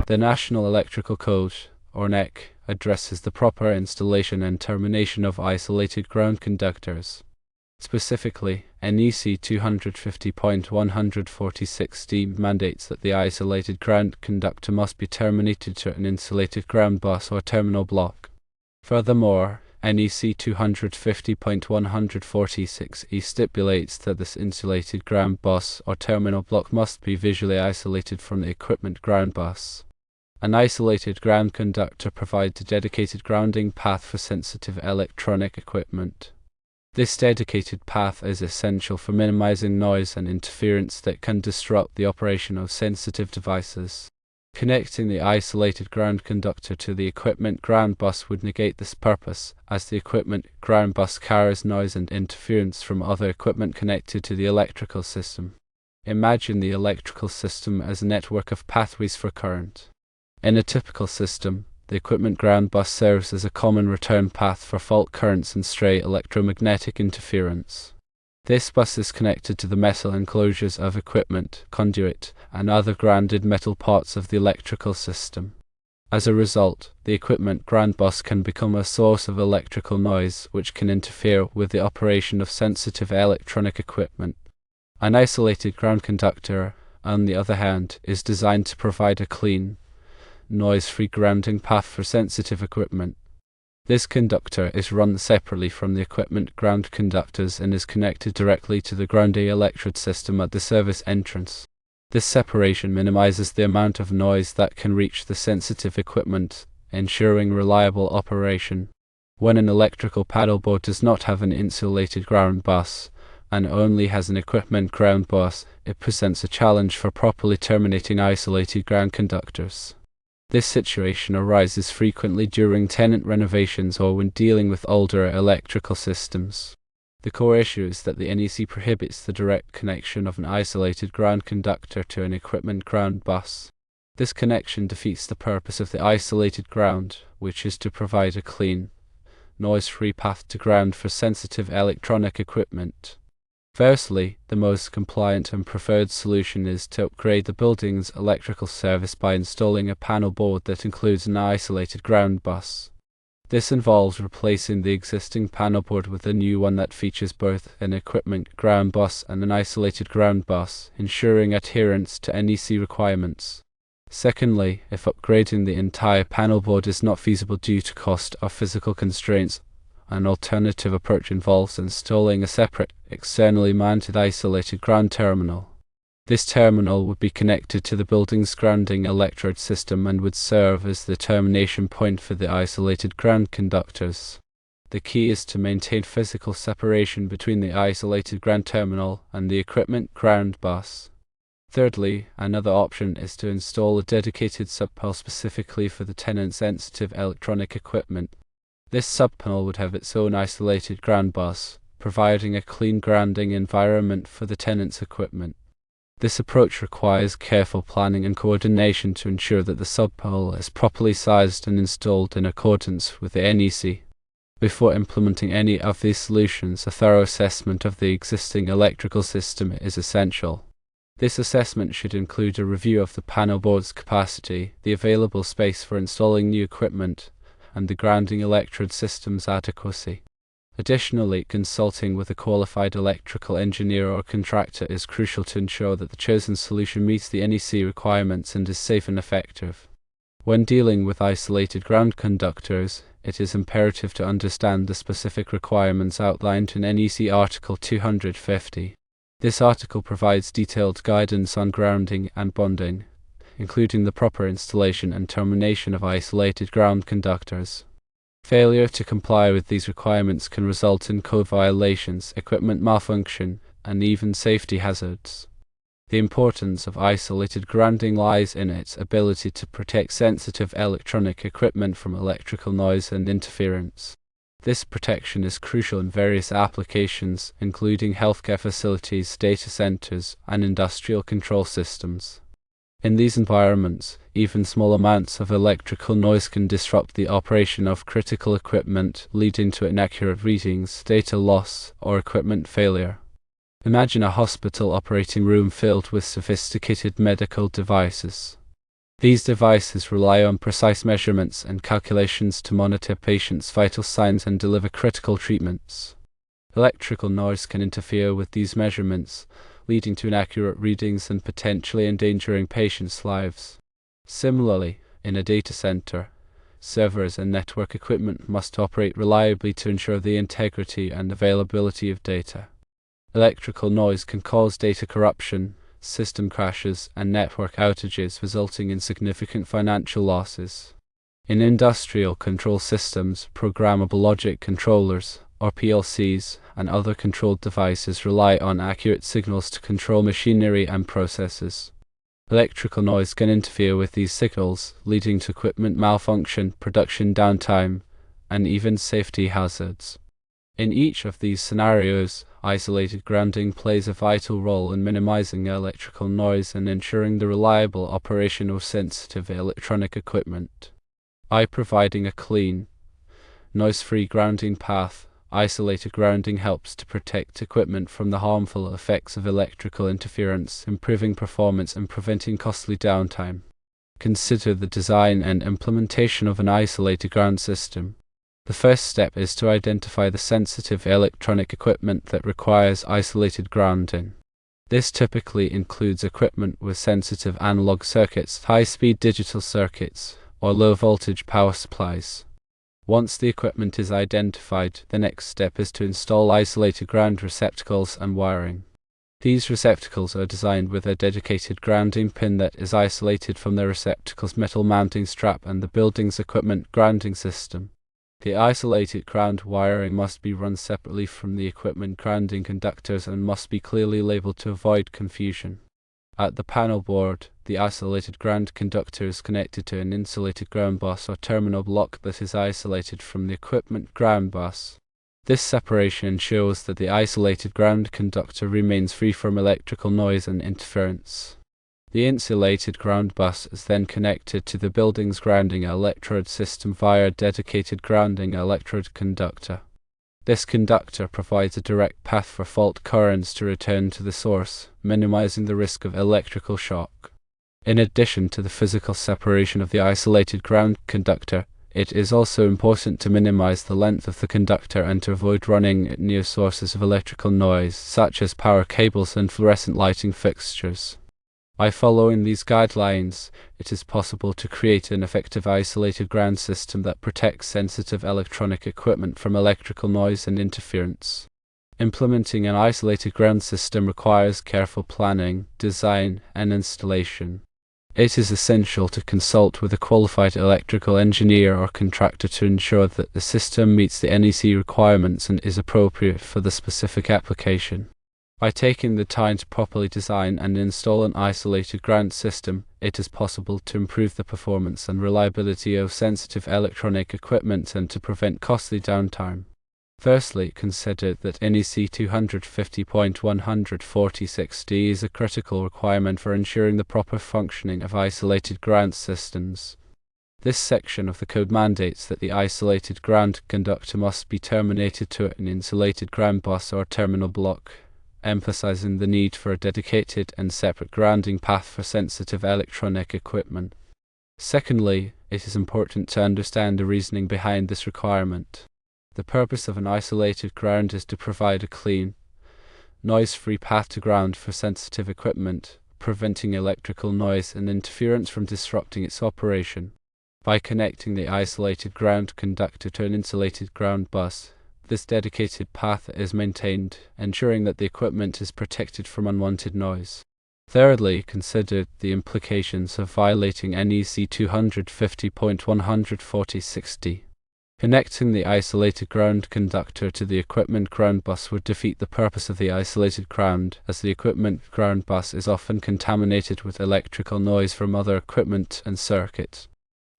The National Electrical Code, or NEC, addresses the proper installation and termination of isolated ground conductors. Specifically, NEC 250.146d mandates that the isolated ground conductor must be terminated to an insulated ground bus or terminal block. Furthermore, NEC 250.146e stipulates that this insulated ground bus or terminal block must be visually isolated from the equipment ground bus. An isolated ground conductor provides a dedicated grounding path for sensitive electronic equipment. This dedicated path is essential for minimizing noise and interference that can disrupt the operation of sensitive devices. Connecting the isolated ground conductor to the equipment ground bus would negate this purpose, as the equipment ground bus carries noise and interference from other equipment connected to the electrical system. Imagine the electrical system as a network of pathways for current. In a typical system, the equipment ground bus serves as a common return path for fault currents and stray electromagnetic interference. This bus is connected to the metal enclosures of equipment, conduit, and other grounded metal parts of the electrical system. As a result, the equipment ground bus can become a source of electrical noise which can interfere with the operation of sensitive electronic equipment. An isolated ground conductor, on the other hand, is designed to provide a clean, noise-free grounding path for sensitive equipment. This conductor is run separately from the equipment ground conductors and is connected directly to the grounding electrode system at the service entrance. This separation minimizes the amount of noise that can reach the sensitive equipment, ensuring reliable operation. When an electrical paddle board does not have an insulated ground bus, and only has an equipment ground bus, it presents a challenge for properly terminating isolated ground conductors. This situation arises frequently during tenant renovations or when dealing with older electrical systems. The core issue is that the NEC prohibits the direct connection of an isolated ground conductor to an equipment ground bus. This connection defeats the purpose of the isolated ground, which is to provide a clean, noise-free path to ground for sensitive electronic equipment. Firstly, the most compliant and preferred solution is to upgrade the building's electrical service by installing a panel board that includes an isolated ground bus. This involves replacing the existing panel board with a new one that features both an equipment ground bus and an isolated ground bus, ensuring adherence to NEC requirements. Secondly, if upgrading the entire panel board is not feasible due to cost or physical constraints, an alternative approach involves installing a separate, externally mounted isolated ground terminal. This terminal would be connected to the building's grounding electrode system and would serve as the termination point for the isolated ground conductors. The key is to maintain physical separation between the isolated ground terminal and the equipment ground bus. Thirdly, another option is to install a dedicated subpanel specifically for the tenant's sensitive electronic equipment. This subpanel would have its own isolated ground bus, providing a clean grounding environment for the tenant's equipment. This approach requires careful planning and coordination to ensure that the subpanel is properly sized and installed in accordance with the NEC. Before implementing any of these solutions, a thorough assessment of the existing electrical system is essential. This assessment should include a review of the panel board's capacity, the available space for installing new equipment, and the grounding electrode system's adequacy. Additionally, consulting with a qualified electrical engineer or contractor is crucial to ensure that the chosen solution meets the NEC requirements and is safe and effective. When dealing with isolated ground conductors, it is imperative to understand the specific requirements outlined in NEC Article 250. This article provides detailed guidance on grounding and bonding, including the proper installation and termination of isolated ground conductors. Failure to comply with these requirements can result in code violations, equipment malfunction, and even safety hazards. The importance of isolated grounding lies in its ability to protect sensitive electronic equipment from electrical noise and interference. This protection is crucial in various applications, including healthcare facilities, data centers, and industrial control systems. In these environments, even small amounts of electrical noise can disrupt the operation of critical equipment, leading to inaccurate readings, data loss, or equipment failure. Imagine a hospital operating room filled with sophisticated medical devices. These devices rely on precise measurements and calculations to monitor patients' vital signs and deliver critical treatments. Electrical noise can interfere with these measurements, leading to inaccurate readings and potentially endangering patients' lives. Similarly, in a data center, servers and network equipment must operate reliably to ensure the integrity and availability of data. Electrical noise can cause data corruption, system crashes, and network outages, resulting in significant financial losses. In industrial control systems, programmable logic controllers, or PLCs, and other controlled devices rely on accurate signals to control machinery and processes. Electrical noise can interfere with these signals, leading to equipment malfunction, production downtime, and even safety hazards. In each of these scenarios, isolated grounding plays a vital role in minimizing electrical noise and ensuring the reliable operation of sensitive electronic equipment. By providing a clean, noise-free grounding path, isolated grounding helps to protect equipment from the harmful effects of electrical interference, improving performance and preventing costly downtime. Consider the design and implementation of an isolated ground system. The first step is to identify the sensitive electronic equipment that requires isolated grounding. This typically includes equipment with sensitive analog circuits, high-speed digital circuits, or low-voltage power supplies. Once the equipment is identified, the next step is to install isolated ground receptacles and wiring. These receptacles are designed with a dedicated grounding pin that is isolated from the receptacle's metal mounting strap and the building's equipment grounding system. The isolated ground wiring must be run separately from the equipment grounding conductors and must be clearly labeled to avoid confusion. At the panel board, the isolated ground conductor is connected to an insulated ground bus or terminal block that is isolated from the equipment ground bus. This separation ensures that the isolated ground conductor remains free from electrical noise and interference. The insulated ground bus is then connected to the building's grounding electrode system via a dedicated grounding electrode conductor. This conductor provides a direct path for fault currents to return to the source, minimizing the risk of electrical shock. In addition to the physical separation of the isolated ground conductor, it is also important to minimize the length of the conductor and to avoid running it near sources of electrical noise, such as power cables and fluorescent lighting fixtures. By following these guidelines, it is possible to create an effective isolated ground system that protects sensitive electronic equipment from electrical noise and interference. Implementing an isolated ground system requires careful planning, design, and installation. It is essential to consult with a qualified electrical engineer or contractor to ensure that the system meets the NEC requirements and is appropriate for the specific application. By taking the time to properly design and install an isolated ground system, it is possible to improve the performance and reliability of sensitive electronic equipment and to prevent costly downtime. Firstly, consider that NEC 250.146D is a critical requirement for ensuring the proper functioning of isolated ground systems. This section of the code mandates that the isolated ground conductor must be terminated to an insulated ground bus or terminal block, emphasizing the need for a dedicated and separate grounding path for sensitive electronic equipment. Secondly, it is important to understand the reasoning behind this requirement. The purpose of an isolated ground is to provide a clean, noise-free path to ground for sensitive equipment, preventing electrical noise and interference from disrupting its operation. By connecting the isolated ground conductor to an insulated ground bus, this dedicated path is maintained, ensuring that the equipment is protected from unwanted noise. Thirdly, consider the implications of violating NEC 250.146D. Connecting the isolated ground conductor to the equipment ground bus would defeat the purpose of the isolated ground, as the equipment ground bus is often contaminated with electrical noise from other equipment and circuits.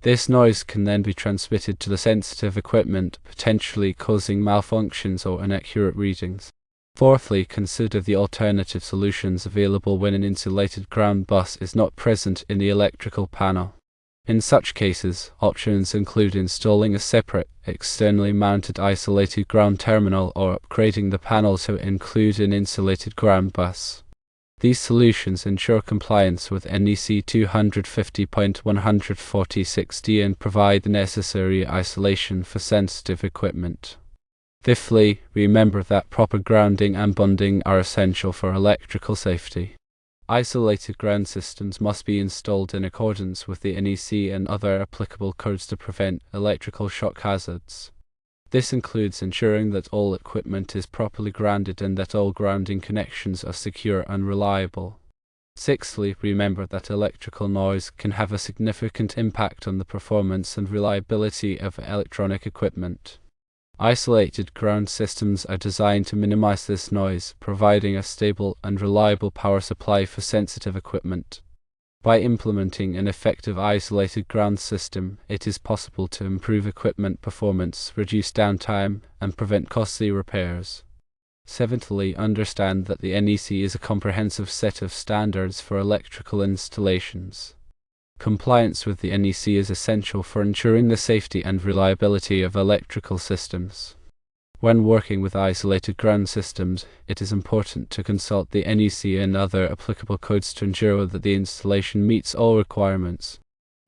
This noise can then be transmitted to the sensitive equipment, potentially causing malfunctions or inaccurate readings. Fourthly, consider the alternative solutions available when an insulated ground bus is not present in the electrical panel. In such cases, options include installing a separate, externally mounted isolated ground terminal or upgrading the panel to include an insulated ground bus. These solutions ensure compliance with NEC 250.146d and provide the necessary isolation for sensitive equipment. Fifthly, remember that proper grounding and bonding are essential for electrical safety. Isolated ground systems must be installed in accordance with the NEC and other applicable codes to prevent electrical shock hazards. This includes ensuring that all equipment is properly grounded and that all grounding connections are secure and reliable. Sixthly, remember that electrical noise can have a significant impact on the performance and reliability of electronic equipment. Isolated ground systems are designed to minimize this noise, providing a stable and reliable power supply for sensitive equipment. By implementing an effective isolated ground system, it is possible to improve equipment performance, reduce downtime, and prevent costly repairs. Seventhly, understand that the NEC is a comprehensive set of standards for electrical installations. Compliance with the NEC is essential for ensuring the safety and reliability of electrical systems. When working with isolated ground systems, it is important to consult the NEC and other applicable codes to ensure that the installation meets all requirements.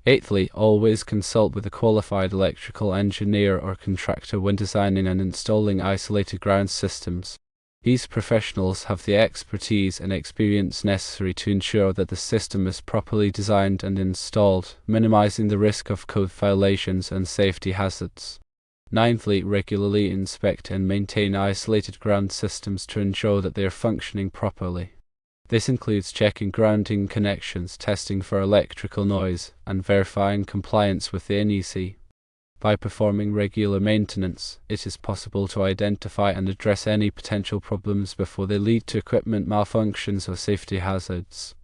Eighthly, always consult with a qualified electrical engineer or contractor when designing and installing isolated ground systems. These professionals have the expertise and experience necessary to ensure that the system is properly designed and installed, minimizing the risk of code violations and safety hazards. Ninthly, regularly inspect and maintain isolated ground systems to ensure that they are functioning properly. This includes checking grounding connections, testing for electrical noise, and verifying compliance with the NEC. By performing regular maintenance, it is possible to identify and address any potential problems before they lead to equipment malfunctions or safety hazards.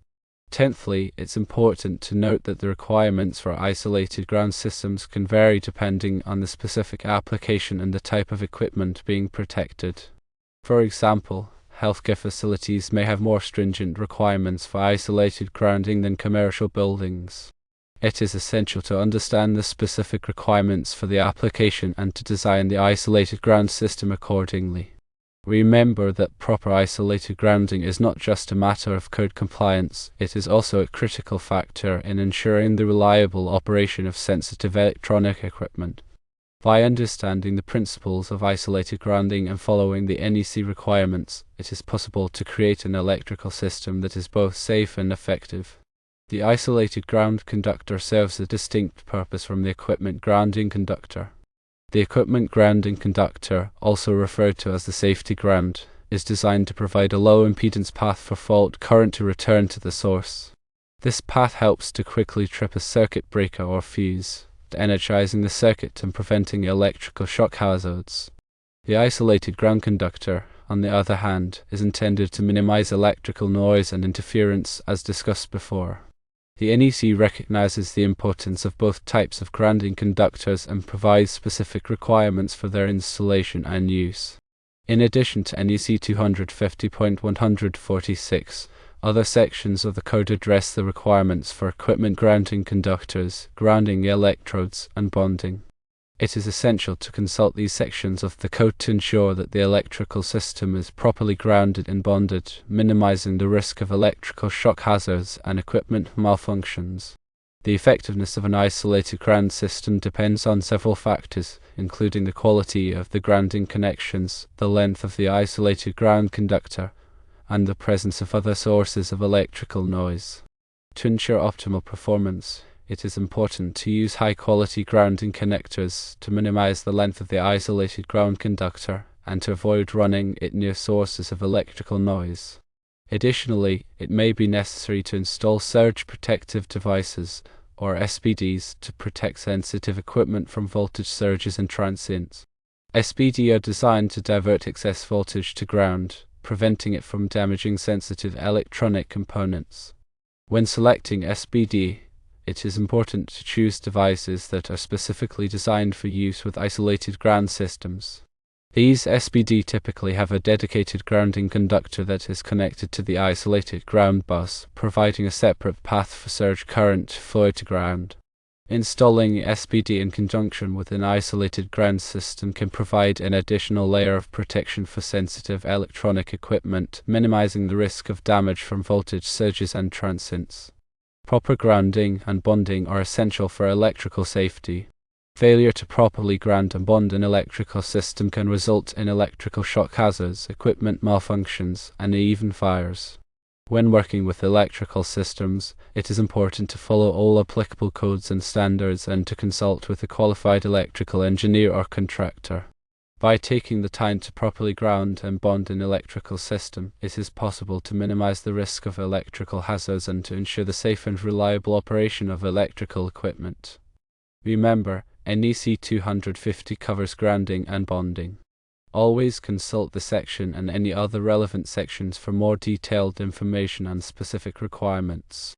Tenthly, it's important to note that the requirements for isolated ground systems can vary depending on the specific application and the type of equipment being protected. For example, healthcare facilities may have more stringent requirements for isolated grounding than commercial buildings. It is essential to understand the specific requirements for the application and to design the isolated ground system accordingly. Remember that proper isolated grounding is not just a matter of code compliance, it is also a critical factor in ensuring the reliable operation of sensitive electronic equipment. By understanding the principles of isolated grounding and following the NEC requirements, it is possible to create an electrical system that is both safe and effective. The isolated ground conductor serves a distinct purpose from the equipment grounding conductor. The equipment grounding conductor, also referred to as the safety ground, is designed to provide a low impedance path for fault current to return to the source. This path helps to quickly trip a circuit breaker or fuse, energizing the circuit and preventing electrical shock hazards. The isolated ground conductor, on the other hand, is intended to minimize electrical noise and interference as discussed before. The NEC recognizes the importance of both types of grounding conductors and provides specific requirements for their installation and use. In addition to NEC 250.146, other sections of the code address the requirements for equipment grounding conductors, grounding electrodes, and bonding. It is essential to consult these sections of the code to ensure that the electrical system is properly grounded and bonded, minimizing the risk of electrical shock hazards and equipment malfunctions. The effectiveness of an isolated ground system depends on several factors, including the quality of the grounding connections, the length of the isolated ground conductor, and the presence of other sources of electrical noise. To ensure optimal performance, it is important to use high-quality grounding connectors to minimize the length of the isolated ground conductor and to avoid running it near sources of electrical noise. Additionally, it may be necessary to install surge protective devices, or SPDs, to protect sensitive equipment from voltage surges and transients. SPD are designed to divert excess voltage to ground, preventing it from damaging sensitive electronic components. When selecting SPD, it is important to choose devices that are specifically designed for use with isolated ground systems. These SPD typically have a dedicated grounding conductor that is connected to the isolated ground bus, providing a separate path for surge current to flow to ground. Installing SPD in conjunction with an isolated ground system can provide an additional layer of protection for sensitive electronic equipment, minimizing the risk of damage from voltage surges and transients. Proper grounding and bonding are essential for electrical safety. Failure to properly ground and bond an electrical system can result in electrical shock hazards, equipment malfunctions, and even fires. When working with electrical systems, it is important to follow all applicable codes and standards and to consult with a qualified electrical engineer or contractor. By taking the time to properly ground and bond an electrical system, it is possible to minimize the risk of electrical hazards and to ensure the safe and reliable operation of electrical equipment. Remember, NEC 250 covers grounding and bonding. Always consult the section and any other relevant sections for more detailed information and specific requirements.